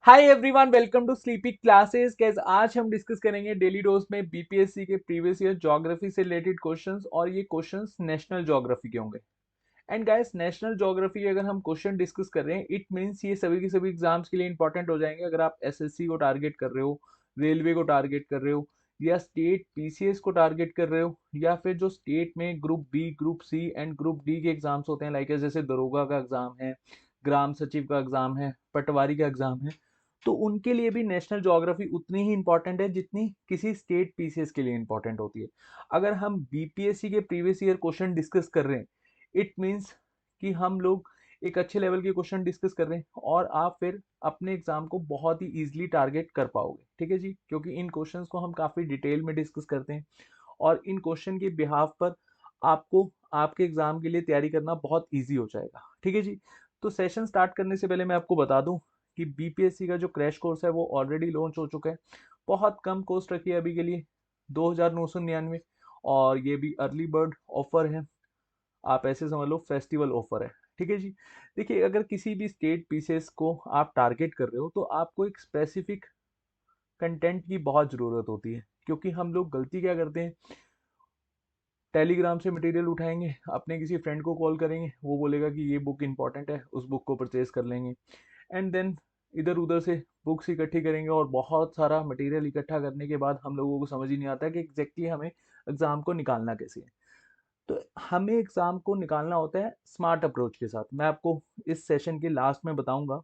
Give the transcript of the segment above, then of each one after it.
Hi everyone, welcome to sleepy classes. कैसे आज हम डिस्कस करेंगे डेली डोज में बीपीएससी के प्रीवियस ईयर ज्योग्राफी से रिलेटेड क्वेश्चंस, और ये क्वेश्चंस नेशनल ज्योग्राफी के होंगे। एंड गाइस, नेशनल ज्योग्राफी के अगर हम क्वेश्चन डिस्कस कर रहे हैं, इट मींस ये सभी के सभी एग्जाम्स के लिए इंपॉर्टेंट हो जाएंगे। अगर आप एसएससी को टारगेट कर रहे हो, रेलवे को टारगेट कर रहे हो, या स्टेट पीसीएस को टारगेट कर रहे हो, या फिर जो स्टेट में group B, group C and group D के एग्जाम्स होते हैं, लाइक जैसे दरोगा का एग्जाम है, ग्राम सचिव का एग्जाम है, पटवारी का एग्जाम है, तो उनके लिए भी नेशनल ज्योग्राफी उतनी ही इंपॉर्टेंट है जितनी किसी स्टेट पीसीएस के लिए इंपॉर्टेंट होती है। अगर हम बीपीएससी के प्रीवियस ईयर क्वेश्चन डिस्कस कर रहे हैं, इट मीन्स कि हम लोग एक अच्छे लेवल के क्वेश्चन डिस्कस कर रहे हैं, और आप फिर अपने एग्जाम को बहुत ही इजीली टारगेट कर पाओगे। ठीक है जी, क्योंकि इन क्वेश्चंस को हम काफ़ी डिटेल में डिस्कस करते हैं, और इन क्वेश्चन के बिहाफ पर आपको आपके एग्जाम के लिए तैयारी करना बहुत ईजी हो जाएगा। ठीक है जी। तो सेशन स्टार्ट करने से पहले मैं आपको बता दूं कि बीपीएससी का जो क्रैश कोर्स है वो ऑलरेडी लॉन्च हो चुका है। बहुत कम कॉस्ट रखी है अभी के लिए, 2,999, और ये भी अर्ली बर्ड ऑफर है। आप ऐसे समझ लो फेस्टिवल ऑफर है। ठीक है जी। देखिए, अगर किसी भी स्टेट पीसेस को आप टारगेट कर रहे हो, तो आपको एक स्पेसिफिक कंटेंट की बहुत ज़रूरत होती है, क्योंकि हम लोग गलती क्या करते हैं, टेलीग्राम से मटेरियल उठाएंगे, अपने किसी फ्रेंड को कॉल करेंगे, वो बोलेगा कि ये बुक इंपॉर्टेंट है, उस बुक को परचेज कर लेंगे। एंड देन इधर उधर से बुक्स इकट्ठी करेंगे, और बहुत सारा मटेरियल इकट्ठा करने के बाद हम लोगों को समझ ही नहीं आता कि एग्जैक्टली हमें एग्ज़ाम को निकालना कैसे है। तो हमें एग्ज़ाम को निकालना होता है स्मार्ट अप्रोच के साथ। मैं आपको इस सेशन के लास्ट में बताऊंगा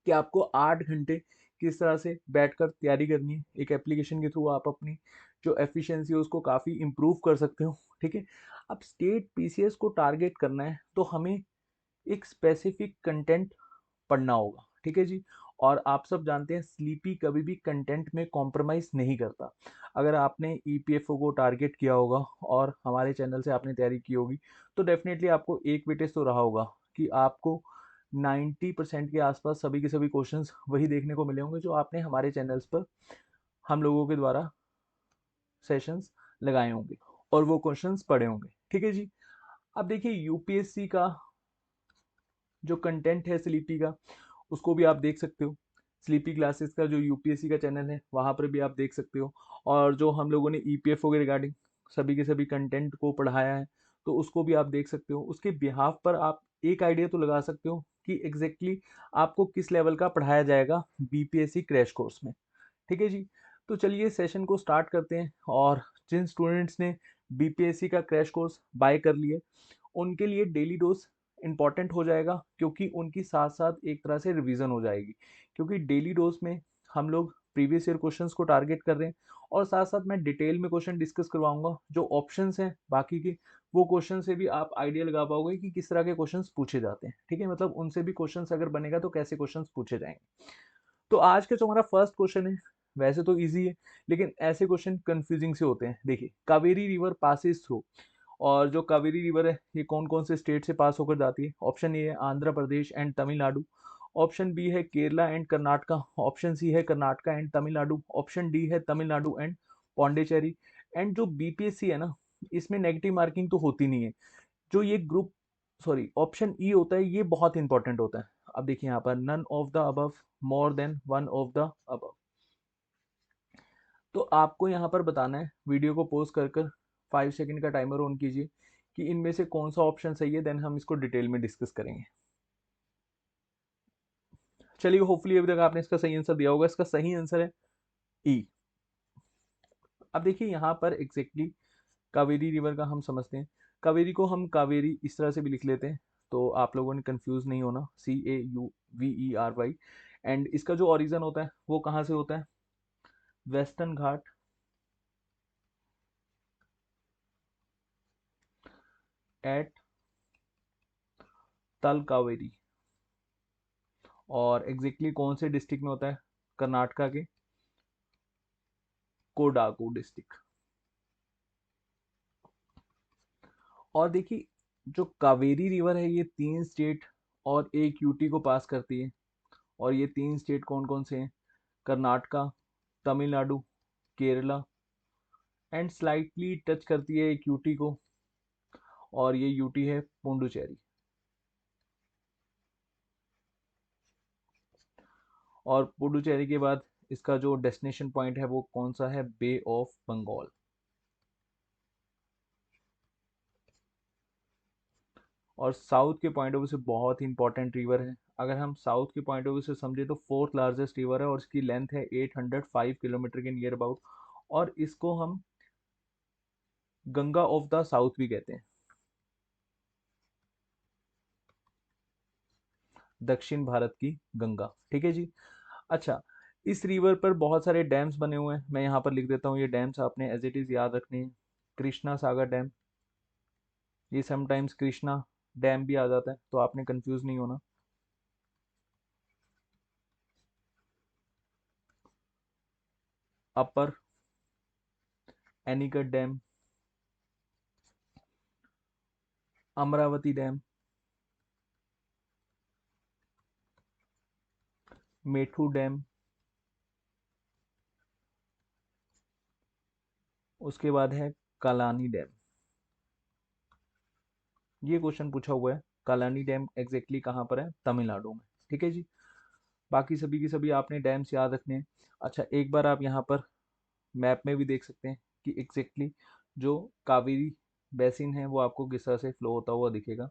कि आपको 8 घंटे किस तरह से बैठकर तैयारी करनी है। एक एप्लीकेशन के थ्रू आप अपनी जो एफिशिएंसी है उसको काफ़ी इम्प्रूव कर सकते हो। ठीक है। अब स्टेट पीसीएस को टारगेट करना है, तो हमें एक स्पेसिफिक कंटेंट पढ़ना होगा। ठीक है जी। और आप सब जानते हैं, स्लीपी कभी भी कंटेंट में कॉम्प्रोमाइज़ नहीं करता। अगर आपने ईपीएफओ को टारगेट किया होगा और हमारे चैनल से आपने तैयारी की होगी, तो डेफिनेटली आपको एक वेटेज तो रहा होगा कि आपको 90% के आसपास सभी के सभी क्वेश्चंस वही देखने को मिले होंगे जो आपने हमारे चैनल्स पर हम लोगों के द्वारा सेशंस लगाए होंगे, और वो क्वेश्चंस पढ़े होंगे। ठीक है जी। अब देखिए, यूपीएससी का जो कंटेंट है स्लीपी का, उसको भी आप देख सकते हो। स्लीपी क्लासेस का जो यूपीएससी का चैनल है, वहाँ पर भी आप देख सकते हो। और जो हम लोगों ने ईपीएफओ के रिगार्डिंग सभी के सभी कंटेंट को पढ़ाया है, तो उसको भी आप देख सकते हो। उसके बिहाफ पर आप एक आइडिया तो लगा सकते हो कि एग्जैक्टली आपको किस लेवल का पढ़ाया जाएगा बीपीएससी क्रैश कोर्स में। ठीक है जी। तो चलिए सेशन को स्टार्ट करते हैं, और जिन स्टूडेंट्स ने बीपीएससी का क्रैश कोर्स बाय कर लिए, उनके लिए डेली डोज इंपॉर्टेंट हो जाएगा, क्योंकि उनकी साथ साथ एक तरह से रिवीजन हो जाएगी। क्योंकि डेली डोज में हम लोग प्रीवियस ईयर क्वेश्चंस को टारगेट कर रहे हैं, और साथ साथ मैं डिटेल में क्वेश्चन डिस्कस करवाऊंगा। जो ऑप्शंस हैं बाकी के, वो क्वेश्चन से भी आप आइडिया लगा पाओगे कि किस तरह के क्वेश्चंस पूछे जाते हैं। ठीक है, मतलब उनसे भी क्वेश्चंस अगर बनेगा तो कैसे क्वेश्चंस पूछे जाएंगे। तो आज का जो हमारा फर्स्ट क्वेश्चन है, वैसे तो इजी है, लेकिन ऐसे क्वेश्चन कंफ्यूजिंग से होते हैं। देखिए, कावेरी रिवर पासिस थ्रू, और जो कावेरी रिवर है ये कौन कौन से स्टेट से पास होकर जाती है? ऑप्शन ए है Andhra Pradesh and Tamil Nadu, option B है Kerala and Karnataka, option C है Karnataka and Tamil Nadu, option D है तमिलनाडु एंड पौंडीचेरी। एंड जो बीपीएससी है ना, इसमें नेगेटिव मार्किंग तो होती नहीं है। जो ये ग्रुप, सॉरी, ऑप्शन ई होता है, ये बहुत इंपॉर्टेंट होता है। अब देखिए यहाँ पर, none of the above, more than one of the above. तो आपको यहाँ पर बताना है, वीडियो को पॉज कर कर 5 सेकंड का टाइमर ऑन कीजिए, कि इनमें से कौन सा ऑप्शन सही है, देन हम इसको डिटेल में डिस्कस करेंगे। चलिए, होपफुली अभी तक आपने इसका सही आंसर दिया होगा। इसका सही आंसर है ई। अब देखिए यहाँ पर एग्जैक्टली कावेरी रिवर का हम समझते हैं। कावेरी को हम कावेरी इस तरह से भी लिख लेते हैं, तो आप लोगों ने कंफ्यूज नहीं होना, CAUVERY। एंड इसका जो ओरिजिन होता है वो कहाँ से होता है? वेस्टर्न घाट एट तल कावेरी। और एग्जैक्टली कौन से डिस्ट्रिक्ट में होता है? कर्नाटका के कोडागु डिस्ट्रिक्ट। और देखिए, जो कावेरी रिवर है ये 3 स्टेट और एक यूटी को पास करती है। और ये 3 स्टेट कौन कौन से हैं? Karnataka, Tamil Nadu, Kerala, and slightly touch करती है एक यूटी को, और ये यूटी है पुडुचेरी। और पुडुचेरी के बाद इसका जो डेस्टिनेशन पॉइंट है वो कौन सा है, बे ऑफ बंगाल। और साउथ के पॉइंट ऑफ व्यू से बहुत ही इंपॉर्टेंट रिवर है। अगर हम साउथ के पॉइंट ऑफ व्यू से समझे तो फोर्थ लार्जेस्ट रिवर है और इसकी लेंथ है 805 किलोमीटर के नियर अबाउट। और इसको हम गंगा ऑफ द साउथ भी कहते हैं, दक्षिण भारत की गंगा। ठीक है जी। अच्छा, इस रिवर पर बहुत सारे डैम्स बने हुए हैं, मैं यहाँ पर लिख देता हूँ ये डैम्स, आपने एज इट इज़ याद रखने हैं। कृष्णा सागर डैम, ये समटाइम्स कृष्णा डैम भी आ जाता है, तो आपने कंफ्यूज नहीं होना। Upper anicut dam, Amaravati dam, मेठू डैम, उसके बाद है कालानी डैम। ये क्वेश्चन पूछा हुआ है, कालानी डैम एग्जैक्टली कहाँ पर है, तमिलनाडु में। ठीक है जी। बाकी सभी की सभी आपने डैम्स याद रखने हैं। अच्छा, एक बार आप यहाँ पर मैप में भी देख सकते हैं कि एग्जैक्टली जो कावेरी बेसिन है वो आपको किस तरह से फ्लो होता हुआ दिखेगा।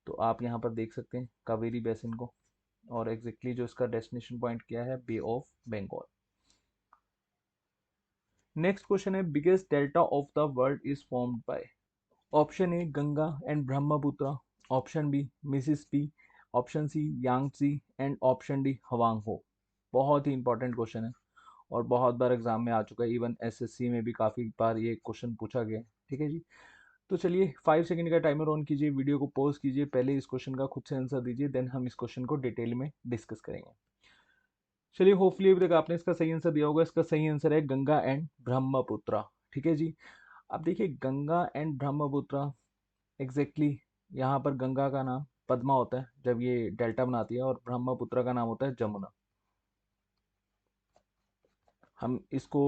तो आप यहाँ पर देख सकते हैं कावेरी बेसिन को, और एग्जैक्टली जो इसका डेस्टिनेशन पॉइंट क्या है, bay of Bengal. Next question है, biggest delta of the world is formed by. Option A Ganga and Brahmaputra, option B Mississippi, option C Yangtze and option D Hwang Ho. बहुत ही इंपॉर्टेंट क्वेश्चन है और बहुत बार exam में आ चुका है, इवन एसएससी में भी काफ़ी बार ये क्वेश्चन पूछा गया है। ठीक है जी। तो चलिए 5 सेकंड का टाइमर ऑन कीजिए, वीडियो को पॉज कीजिए, पहले इस क्वेश्चन का खुद से आंसर दीजिए, देन हम इस क्वेश्चन को डिटेल में डिस्कस करेंगे। चलिए, होपफुली अभी तक आपने इसका सही आंसर दिया होगा। इसका सही आंसर है गंगा एंड ब्रह्मपुत्र। ठीक है जी। अब देखिए, गंगा एंड ब्रह्मपुत्र एग्जैक्टली यहाँ पर गंगा का नाम पद्मा होता है जब ये डेल्टा बनाती है, और ब्रह्मपुत्र का नाम होता है जमुना। हम इसको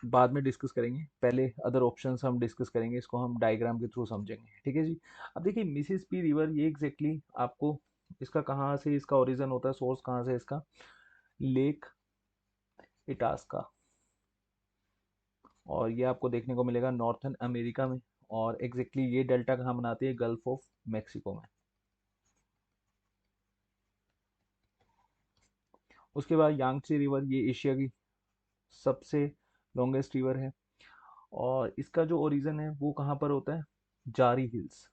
बाद में डिस्कस करेंगे, पहले अदर ऑप्शंस हम डिस्कस करेंगे, इसको हम डायग्राम के थ्रू समझेंगे। ठीक है जी। अब देखिए, मिसिसिपी रिवर ये एग्जैक्टली आपको इसका कहाँ से इसका ओरिजिन होता है, सोर्स कहाँ से इसका, लेक इटास्का। और ये आपको देखने को मिलेगा नॉर्थन अमेरिका में, और एग्जैक्टली ये डेल्टा कहाँ बनाती है, गल्फ ऑफ मैक्सिको में। उसके बाद यांगची रिवर, ये एशिया की सबसे लॉन्गेस्ट रिवर है, और इसका जो ओरिजिन है वो कहाँ पर होता है, जारी हिल्स,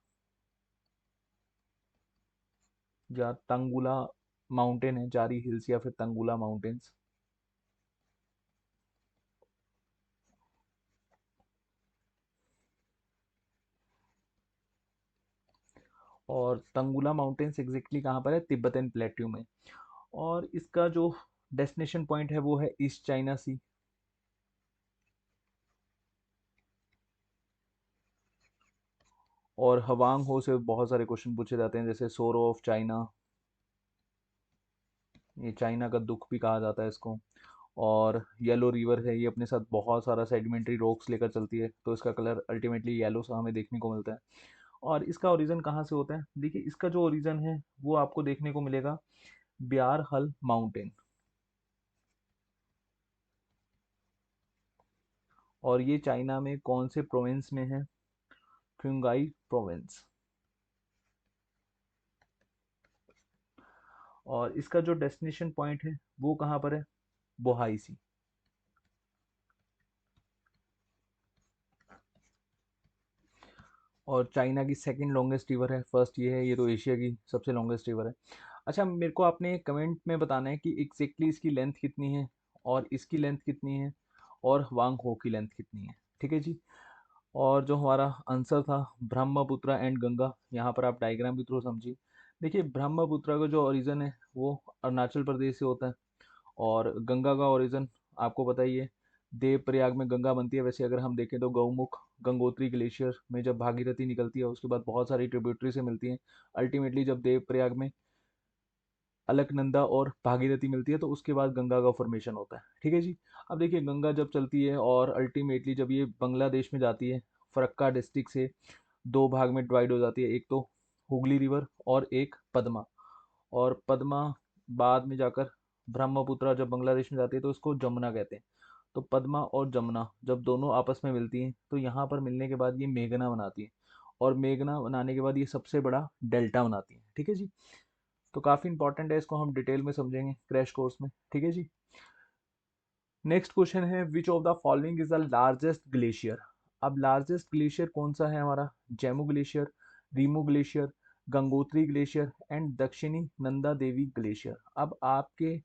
या तंगुला माउंटेन है, जारी हिल्स या फिर तंगुला माउंटेन्स। और तंगुला माउंटेन्स एग्जैक्टली कहाँ पर है, तिब्बतन प्लेट्यू में। और इसका जो डेस्टिनेशन पॉइंट है वो है ईस्ट चाइना सी। और हवांग हो से बहुत सारे क्वेश्चन पूछे जाते हैं, जैसे सोरो ऑफ चाइना, ये चाइना का दुख भी कहा जाता है इसको। और येलो रिवर है, ये अपने साथ बहुत सारा सेडिमेंट्री रॉक्स लेकर चलती है, तो इसका कलर अल्टीमेटली येलो सा हमें देखने को मिलता है। और इसका ओरिजिन कहाँ से होता है, देखिए इसका जो ओरिजिन है वो आपको देखने को मिलेगा ब्यार हल माउंटेन। और ये चाइना में कौन से प्रोविंस में है, क्युंगाई प्रोविंस। और इसका जो डेस्टिनेशन पॉइंट है वो कहाँ पर है, बोहाई सी। और चाइना की सेकंड लॉन्गेस्ट रिवर है, फर्स्ट ये है, ये तो एशिया की सबसे लॉन्गेस्ट रिवर है। अच्छा, मेरे को आपने कमेंट में बताना है कि एग्जैक्टली इसकी लेंथ कितनी है, और इसकी लेंथ कितनी है, और वांग हो की लेंथ कितनी है। ठीक है जी। और जो हमारा आंसर था ब्रह्मपुत्र एंड गंगा, यहाँ पर आप डायग्राम के थ्रू समझिए। देखिए, ब्रह्मपुत्र का जो ओरिजिन है वो अरुणाचल प्रदेश से होता है, और गंगा का ओरिजिन आपको पता ही है, देवप्रयाग में गंगा बनती है। वैसे अगर हम देखें तो गौमुख गंगोत्री ग्लेशियर में जब भागीरथी निकलती है, उसके बाद बहुत सारी ट्रिब्यूटरी से मिलती हैं, अल्टीमेटली जब देवप्रयाग में अलकनंदा और भागीरथी मिलती है, तो उसके बाद गंगा का फॉर्मेशन होता है। ठीक है जी। अब देखिए, गंगा जब चलती है और अल्टीमेटली जब ये बांग्लादेश में जाती है, फरक्का डिस्ट्रिक्ट से दो भाग में डिवाइड हो जाती है, एक तो हुगली रिवर और एक पद्मा। और पद्मा बाद में जाकर ब्रह्मपुत्र जब बांग्लादेश में जाती है तो इसको जमुना कहते हैं। तो पद्मा और जमुना जब दोनों आपस में मिलती हैं तो यहाँ पर मिलने के बाद ये मेघना बनाती है, और मेघना बनाने के बाद ये सबसे बड़ा डेल्टा बनाती है। ठीक है जी। तो काफ़ी इंपॉर्टेंट है, इसको हम डिटेल में समझेंगे क्रैश कोर्स में। ठीक है जी। नेक्स्ट क्वेश्चन है, which of the following is the largest glacier. अब लार्जेस्ट ग्लेशियर कौन सा है हमारा? Zemu glacier, Rimo glacier, Gangotri glacier and दक्षिणी नंदा देवी ग्लेशियर। अब आपके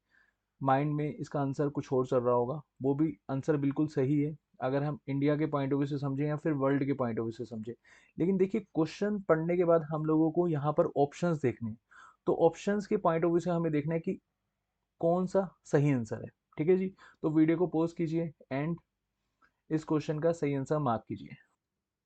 माइंड में इसका आंसर कुछ और चल रहा होगा, वो भी आंसर बिल्कुल सही है अगर हम इंडिया के पॉइंट ऑफ व्यू से समझें या फिर वर्ल्ड के पॉइंट ऑफ व्यू से समझें। लेकिन देखिए, क्वेश्चन पढ़ने के बाद हम लोगों को यहाँ पर ऑप्शंस देखने हैं। तो ऑप्शंस के पॉइंट ऑफ व्यू से हमें देखना है कि कौन सा सही आंसर है। ठीक है जी। तो वीडियो को पॉज कीजिए एंड इस क्वेश्चन का सही आंसर मार्क कीजिए।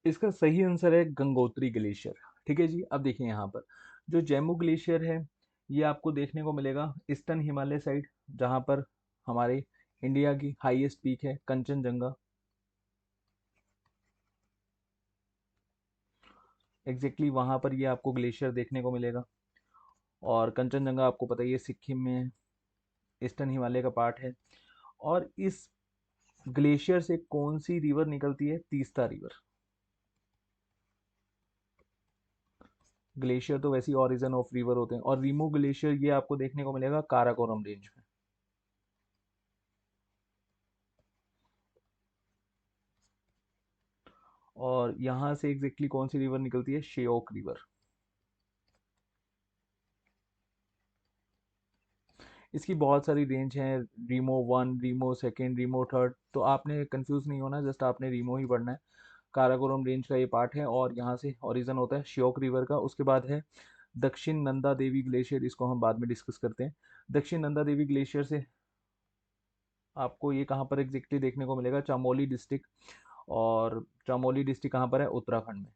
इसका सही आंसर है गंगोत्री ग्लेशियर। ठीक है जी। अब देखिए यहाँ पर जो जम्मू ग्लेशियर है ये आपको देखने को मिलेगा ईस्टर्न हिमालय साइड, जहाँ पर हमारे इंडिया की हाईएस्ट पीक है कंचनजंगा। एग्जैक्टली वहाँ पर ये आपको ग्लेशियर देखने को मिलेगा। और कंचनजंगा आपको पता ही है सिक्किम में है, ईस्टर्न हिमालय का पार्ट है। और इस ग्लेशियर से कौन सी रिवर निकलती है? तीस्ता रिवर। ग्लेशियर तो वैसे ही ऑरिजन ऑफ रिवर होते हैं। और रीमू ग्लेशियर ये आपको देखने को मिलेगा काराकोरम रेंज में। और यहाँ से एग्जैक्टली कौन सी रिवर निकलती है? शेओक रिवर। इसकी बहुत सारी रेंज हैं, Rimo one, Rimo second, Rimo third. तो आपने कंफ्यूज नहीं होना, जस्ट आपने रीमो ही पढ़ना है। काराकोरम रेंज का ये पार्ट है और यहाँ से ओरिजिन होता है श्योक रिवर का। उसके बाद है दक्षिण नंदा देवी ग्लेशियर, इसको हम बाद में डिस्कस करते हैं। दक्षिण नंदा देवी ग्लेशियर से आपको ये कहाँ पर एग्जैक्टली देखने को मिलेगा? चमोली डिस्ट्रिक्ट। और चमोली डिस्ट्रिक्ट कहाँ पर है? उत्तराखंड में।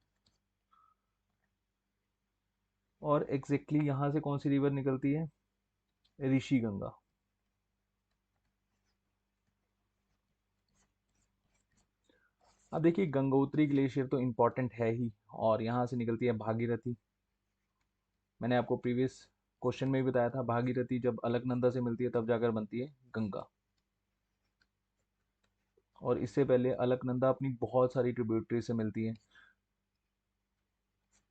और एग्जैक्टली यहाँ से कौन सी रिवर निकलती है? ऋषि गंगा। अब देखिए, गंगोत्री ग्लेशियर तो इम्पोर्टेंट है ही, और यहाँ से निकलती है भागीरथी। मैंने आपको प्रीवियस क्वेश्चन में भी बताया था, भागीरथी जब अलकनंदा से मिलती है तब जाकर बनती है गंगा। और इससे पहले अलकनंदा अपनी बहुत सारी ट्रिब्यूटरी से मिलती है,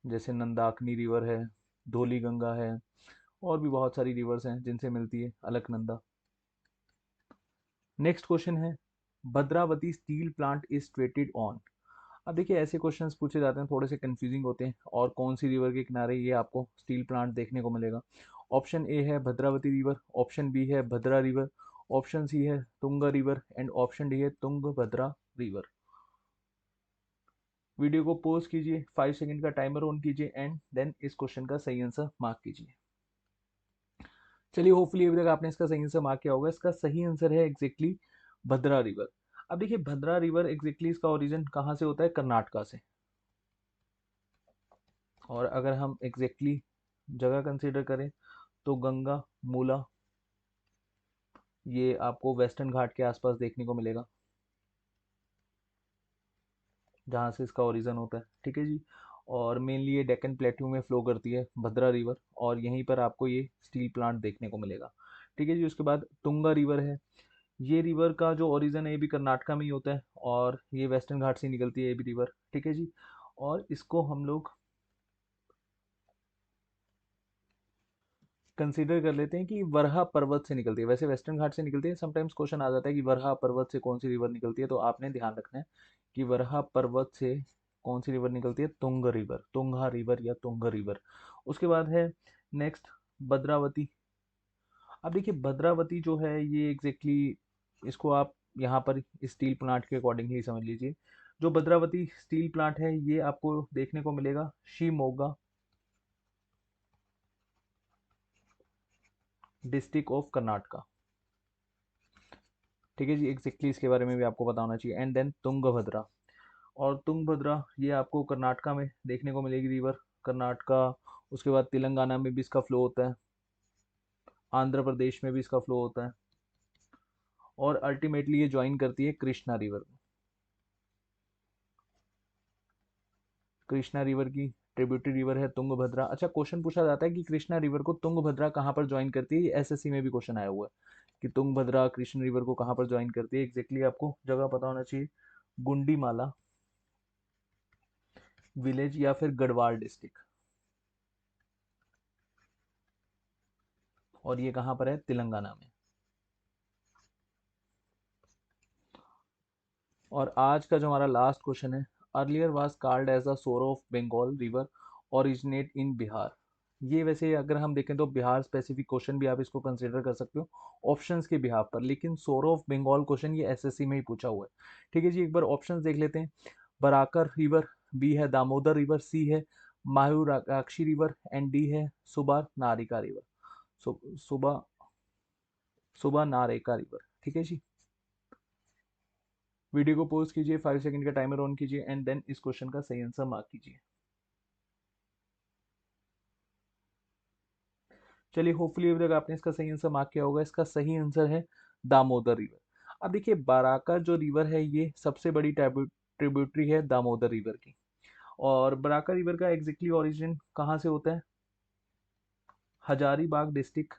जैसे नंदाकनी रिवर है, धौली गंगा है, और भी बहुत सारी रिवर्स हैं जिनसे मिलती है अलकनंदा। नेक्स्ट क्वेश्चन है, Bhadravati steel plant is situated on. अब देखिए, ऐसे क्वेश्चंस पूछे जाते हैं थोड़े से कंफ्यूजिंग होते हैं, और कौन सी रिवर के किनारे ये आपको स्टील प्लांट देखने को मिलेगा। ऑप्शन ए है भद्रावती रिवर, ऑप्शन बी है भद्रा रिवर, ऑप्शन सी है Tunga river and option D है तुंगभद्रा रिवर। वीडियो को पॉज कीजिए, 5 सेकंड का टाइमर ऑन कीजिए एंड देन इस क्वेश्चन का सही आंसर मार्क कीजिए। चलिए, होपफुली अभी तक आपने इसका सही आंसर मार्क किया होगा। इसका सही आंसर है एग्जैक्टली भद्रा रिवर। अब देखिए, भद्रा रिवर एग्जैक्टली इसका ओरिजिन कहाँ से होता है? कर्नाटका से। और अगर हम एग्जैक्टली जगह कंसीडर करें तो गंगा मूला ये आपको वेस्टर्न घाट के आसपास देखने को मिलेगा, जहाँ से इसका ओरिजिन होता है। ठीक है जी। और मेनली ये डेक्कन प्लेट्यू में फ्लो करती है भद्रा रिवर, और यहीं पर आपको ये स्टील प्लांट देखने को मिलेगा। ठीक है जी। उसके बाद तुंगा रिवर है। ये रिवर का जो ओरिजिन है ये भी कर्नाटका में ही होता है, और ये वेस्टर्न घाट से निकलती है ये भी रिवर। ठीक है जी। और इसको हम लोग कंसीडर कर लेते हैं कि वरहा पर्वत से निकलती है। वैसे वेस्टर्न घाट से निकलती है, समटाइम्स क्वेश्चन आ जाता है कि वरहा पर्वत से कौन सी रिवर निकलती है, तो आपने ध्यान रखना है कि वरहा पर्वत से कौन सी रिवर निकलती है? तुंग रिवर, तुंगा रिवर या तुंग रिवर। उसके बाद है नेक्स्ट भद्रावती। अब देखिए, भद्रावती जो है ये एग्जैक्टली इसको आप यहाँ पर स्टील प्लांट के अकॉर्डिंग ही समझ लीजिए। जो भद्रावती स्टील प्लांट है ये आपको देखने को मिलेगा शिवमोगा डिस्ट्रिक्ट ऑफ कर्नाटका। ठीक है जी। एग्जैक्टली इसके बारे में भी आपको पता होना चाहिए। And then Tungabhadra. और तुंगभद्रा ये आपको कर्नाटका में देखने को मिलेगी रिवर, कर्नाटका। उसके बाद तेलंगाना में भी इसका फ्लो होता है, आंध्र प्रदेश में भी इसका फ्लो होता है, और अल्टीमेटली ये ज्वाइन करती है कृष्णा रिवर। कृष्णा रिवर की ट्रिब्यूटरी रिवर है तुंगभद्रा। अच्छा, क्वेश्चन पूछा जाता है कि कृष्णा रिवर को तुंगभद्रा कहाँ पर ज्वाइन करती है? ये एसएससी में भी क्वेश्चन आया हुआ है कि तुंगभद्रा कृष्ण रिवर को कहाँ पर ज्वाइन करती है, एग्जैक्टली आपको जगह पता होना चाहिए। गुंडीमाला विलेज या फिर गढ़वाल डिस्ट्रिक्ट, और ये कहाँ पर है, तेलंगाना में। और आज का जो हमारा लास्ट क्वेश्चन है, earlier was called as the sorrow of Bengal river originate in Bihar. ये वैसे अगर हम देखें तो बिहार स्पेसिफिक क्वेश्चन भी आप इसको कंसिडर कर सकते हो ऑप्शंस के बिहार पर, लेकिन सोर ऑफ बंगाल क्वेश्चन ये एसएससी में ही पूछा हुआ है। ठीक है जी, एक बार ऑप्शंस देख लेते हैं। बराकर रिवर, बी है दामोदर रिवर, सी है मायूराक्षी रिवर, एंड डी है सुबह नारिका रिवर। सुबह सुबह नारेका रिवर। ठीक है जी, वीडियो को पॉज कीजिए, 5 सेकंड का टाइमर ऑन कीजिए एंड देन इस क्वेश्चन का सही आंसर मार्क कीजिए। चलिए, होपफुली अभी तक आपने इसका सही आंसर मार्क किया होगा। इसका सही आंसर है दामोदर रिवर। अब देखिए, बराकर जो रिवर है ये सबसे बड़ी ट्रिब्यूटरी है दामोदर रिवर की। और बराकर रिवर का एग्जैक्टली ओरिजिन कहाँ से होता है, हजारीबाग डिस्ट्रिक्ट,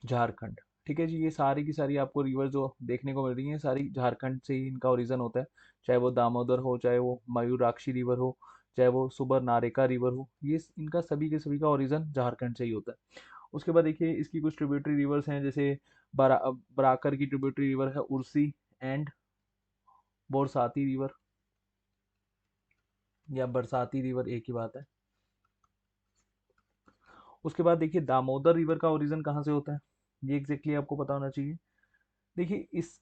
झारखंड। ठीक है जी, ये सारी की सारी आपको रिवर जो देखने को मिल रही हैं सारी झारखंड से ही इनका ओरिजिन होता है। चाहे वो दामोदर हो, चाहे वो मयूराक्षी रिवर हो, चाहे वो सुबर नारेका रिवर हो, ये इनका सभी के सभी का ओरिजिन झारखंड से ही होता है। उसके बाद देखिए, इसकी कुछ ट्रिब्यूटरी रिवर्स हैं, जैसे बराकर की ट्रिब्यूटरी रिवर है उर्सी एंड बोरसाती रिवर, या बरसाती रिवर एक ही बात है। उसके बाद देखिए, दामोदर रिवर का ओरिजिन कहाँ से होता है, ये एग्जैक्टली आपको पता होना चाहिए। देखिए, इस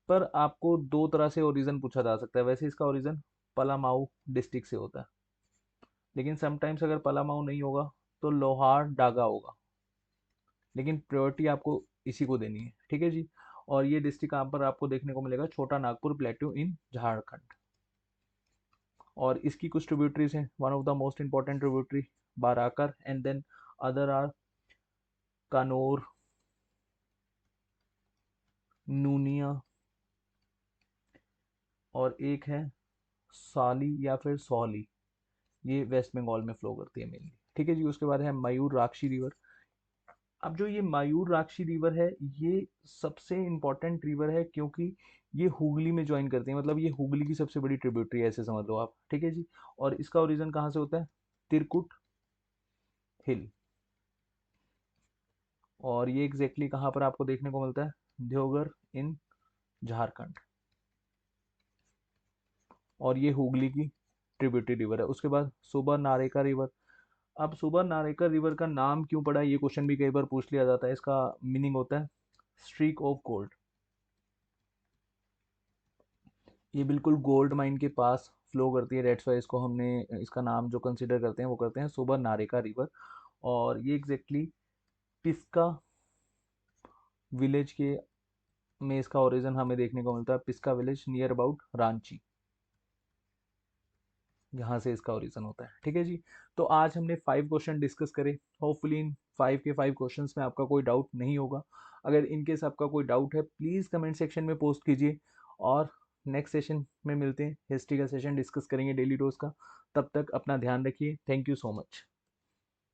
पर आपको दो तरह से ओरिजिन पूछा जा सकता है। वैसे इसका ओरिजिन पलामाऊ डिस्ट्रिक्ट से होता है, लेकिन समटाइम्स अगर पलामाऊ नहीं होगा तो लोहार डागा होगा, लेकिन प्रायोरिटी आपको इसी को देनी है। ठीक है जी, और ये डिस्ट्रिक्ट यहाँ पर आपको देखने को मिलेगा, छोटा नागपुर प्लेट्यू इन झारखंड। और इसकी कुछ ट्रिब्यूटरीज हैं, one of the most important tributary Barakar, and then other are Konar, Nunia, और एक है साली या फिर सोली, ये वेस्ट बंगाल में फ्लो करती है मेनली। ठीक है जी, उसके बाद है मयूर राक्षी रिवर। अब जो ये मयूर राक्षी रिवर है, ये सबसे इंपॉर्टेंट रिवर है क्योंकि ये हुगली में ज्वाइन करती है, मतलब ये हुगली की सबसे बड़ी ट्रिब्यूटरी है, ऐसे समझ लो आप। ठीक है जी, और इसका ओरिजिन कहाँ से होता है, तिरकुट हिल। और ये एग्जैक्टली कहाँ पर आपको देखने को मिलता है, देवघर इन झारखंड। और ये हुगली की ट्रिब्यूटरी रिवर है। उसके बाद सुबर नारेका रिवर। अब सुबर नारेका रिवर का नाम क्यों पड़ा, ये क्वेश्चन भी कई बार पूछ लिया जाता है। इसका मीनिंग होता है स्ट्रीक ऑफ गोल्ड। ये बिल्कुल गोल्ड माइन के पास फ्लो करती है, डेट्स वाई इसको हमने इसका नाम जो कंसिडर करते हैं वो करते हैं सुबर नारेका रिवर। और ये एग्जैक्टली पिस्का विलेज के में इसका ओरिजिन हमें देखने को मिलता है, Piska village near about Ranchi, यहाँ से इसका ओरिजिन होता है। ठीक है जी, तो आज हमने 5 क्वेश्चन डिस्कस करे। होपफुली इन 5 के 5 क्वेश्चंस में आपका कोई डाउट नहीं होगा। अगर इनकेस आपका कोई डाउट है, प्लीज़ कमेंट सेक्शन में पोस्ट कीजिए, और नेक्स्ट सेशन में मिलते हैं, हिस्ट्री का सेशन डिस्कस करेंगे डेली डोज का। तब तक अपना ध्यान रखिए। Thank you so much.